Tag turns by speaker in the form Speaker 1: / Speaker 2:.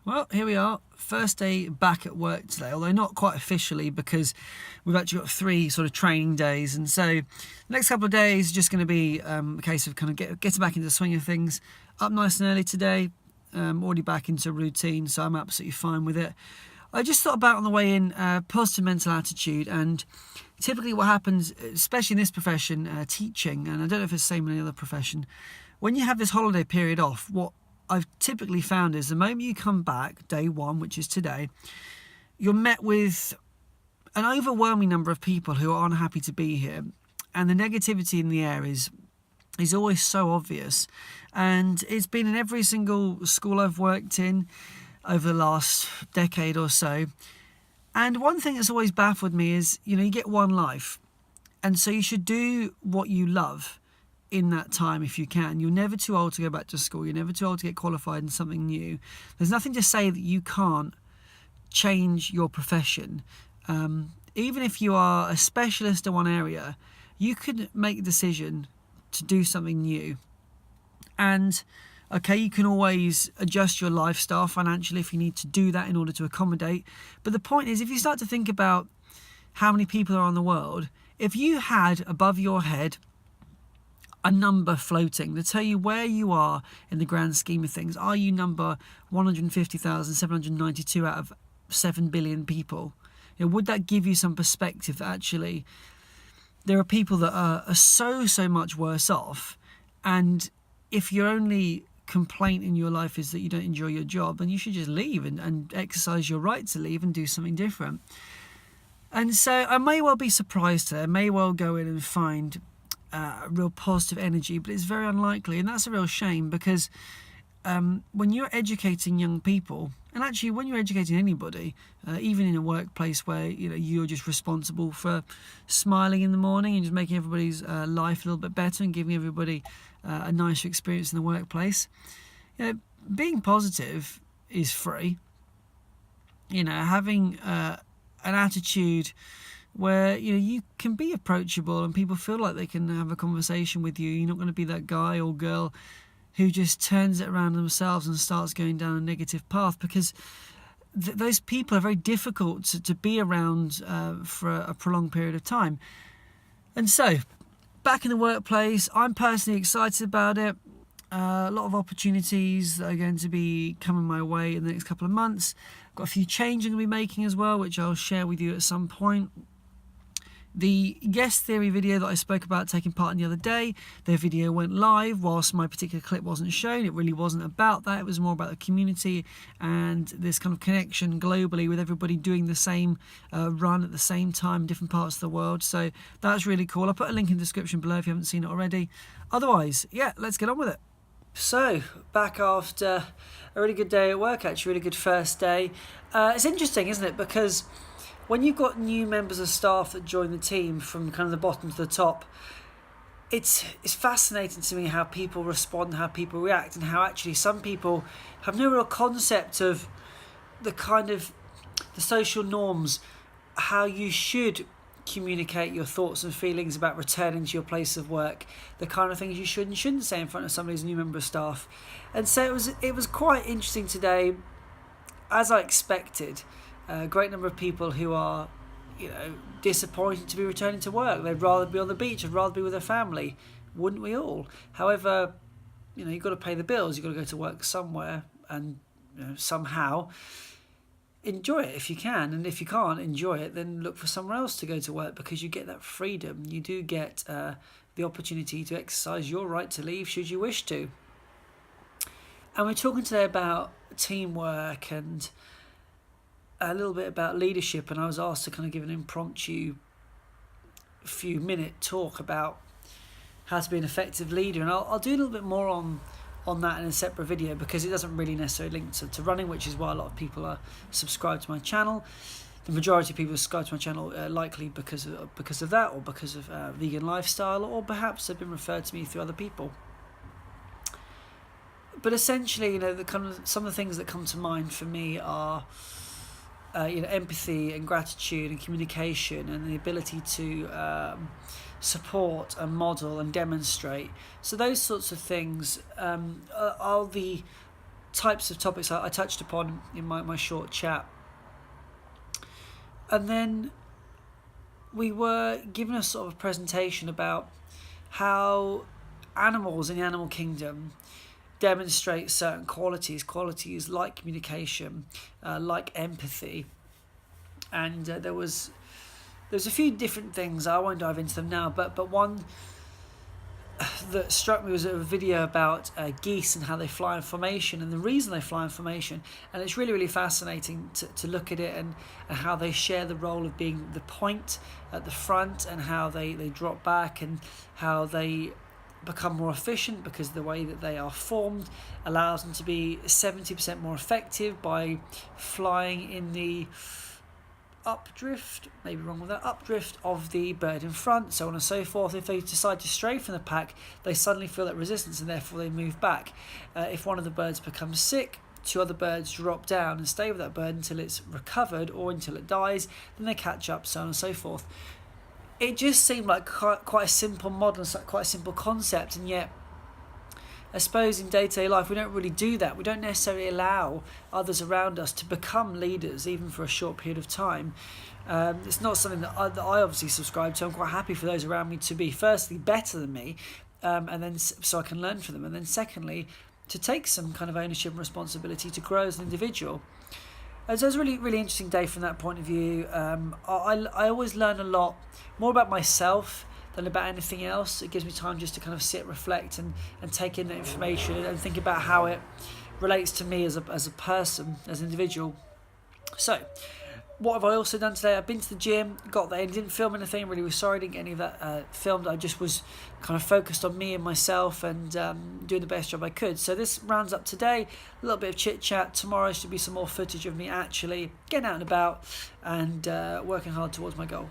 Speaker 1: Well, here we are, first day back at work today, although not quite officially because we've actually got 3 sort of training days, and so the next couple of days are just going to be a case of kind of getting back into the swing of things. Up nice and early today, already back into routine, so I'm absolutely fine with it. I just thought about on the way in positive mental attitude, and typically what happens, especially in this profession, teaching, and I don't know if it's the same in any other profession, when you have this holiday period off, what I've typically found is the moment you come back, day 1, which is today, you're met with an overwhelming number of people who are unhappy to be here, and the negativity in the air is always so obvious. And it's been in every single school I've worked in over the last decade or so. And one thing that's always baffled me is, you get one life, and so you should do what you love in that time if you can. You're never too old to go back to school. You're never too old to get qualified in something new. There's nothing to say that you can't change your profession. Even if you are a specialist in one area, you could make a decision to do something new. And okay, you can always adjust your lifestyle financially if you need to do that in order to accommodate. But the point is, if you start to think about how many people are in the world, if you had above your head a number floating to tell you where you are in the grand scheme of things, are you number 150,792 out of 7 billion people? Would that give you some perspective that actually there are people that are so much worse off? And if your only complaint in your life is that you don't enjoy your job, then you should just leave and exercise your right to leave and do something different. And so I may well be surprised today. I may well go in and find real positive energy, but it's very unlikely, and that's a real shame, because when you're educating young people, and actually when you're educating anybody, even in a workplace where you're just responsible for smiling in the morning and just making everybody's life a little bit better and giving everybody a nicer experience in the workplace, being positive is free. Having an attitude where you can be approachable and people feel like they can have a conversation with you. You're not going to be that guy or girl who just turns it around themselves and starts going down a negative path, because those people are very difficult to be around for a prolonged period of time. And so, back in the workplace, I'm personally excited about it. A lot of opportunities that are going to be coming my way in the next couple of months. I've got a few changes I'm going to be making as well, which I'll share with you at some point. The guest theory video that I spoke about taking part in the other day, their video went live whilst my particular clip wasn't shown. It really wasn't about that. It was more about the community and this kind of connection globally with everybody doing the same run at the same time in different parts of the world. So that's really cool. I'll put a link in the description below if you haven't seen it already. Otherwise, let's get on with it. So, back after a really good day at work, actually, really good first day. It's interesting, isn't it? Because when you've got new members of staff that join the team from kind of the bottom to the top, it's fascinating to me how people respond, how people react, and how actually some people have no real concept of the kind of the social norms, how you should communicate your thoughts and feelings about returning to your place of work, the kind of things you should and shouldn't say in front of somebody who's a new member of staff. And so it was quite interesting today, as I expected. A great number of people who are, disappointed to be returning to work. They'd rather be on the beach, they'd rather be with their family. Wouldn't we all? However, you've got to pay the bills, you've got to go to work somewhere, and somehow enjoy it if you can. And if you can't enjoy it, then look for somewhere else to go to work, because you get that freedom. You do get the opportunity to exercise your right to leave should you wish to. And we're talking today about teamwork and a little bit about leadership, and I was asked to kind of give an impromptu few minute talk about how to be an effective leader, and I'll do a little bit more on that in a separate video, because it doesn't really necessarily link to running, which is why a lot of people are subscribed to my channel. The majority of people subscribe to my channel likely because of that, or because of vegan lifestyle, or perhaps they've been referred to me through other people. But essentially, some of the things that come to mind for me are empathy and gratitude and communication, and the ability to support and model and demonstrate. So those sorts of things are the types of topics I touched upon in my short chat. And then we were given a sort of presentation about how animals in the animal kingdom demonstrate certain qualities like communication, like empathy. And there's a few different things. I won't dive into them now, but one that struck me was a video about geese and how they fly in formation and the reason they fly in formation. And it's really, really fascinating to look at it and how they share the role of being the point at the front, and how they drop back, and how they become more efficient because the way that they are formed allows them to be 70% more effective by flying in the updrift of the bird in front, so on and so forth. If they decide to stray from the pack, they suddenly feel that resistance and therefore they move back. If one of the birds becomes sick, 2 other birds drop down and stay with that bird until it's recovered or until it dies, then they catch up, so on and so forth. It just seemed like quite a simple model, quite a simple concept, and yet I suppose in day-to-day life we don't really do that. We don't necessarily allow others around us to become leaders, even for a short period of time. It's not something that I obviously subscribe to. I'm quite happy for those around me to be, firstly, better than me, and then so I can learn from them, and then secondly, to take some kind of ownership and responsibility to grow as an individual. So it was a really, really interesting day from that point of view. I always learn a lot more about myself than about anything else. It gives me time just to kind of sit, reflect, and take in the information and think about how it relates to me as a person, as an individual. So, what have I also done today? I've been to the gym, got there, and didn't film anything. Really was sorry I didn't get any of that filmed. I just was kind of focused on me and myself and doing the best job I could. So this rounds up today. A little bit of chit chat. Tomorrow should be some more footage of me actually getting out and about and working hard towards my goal.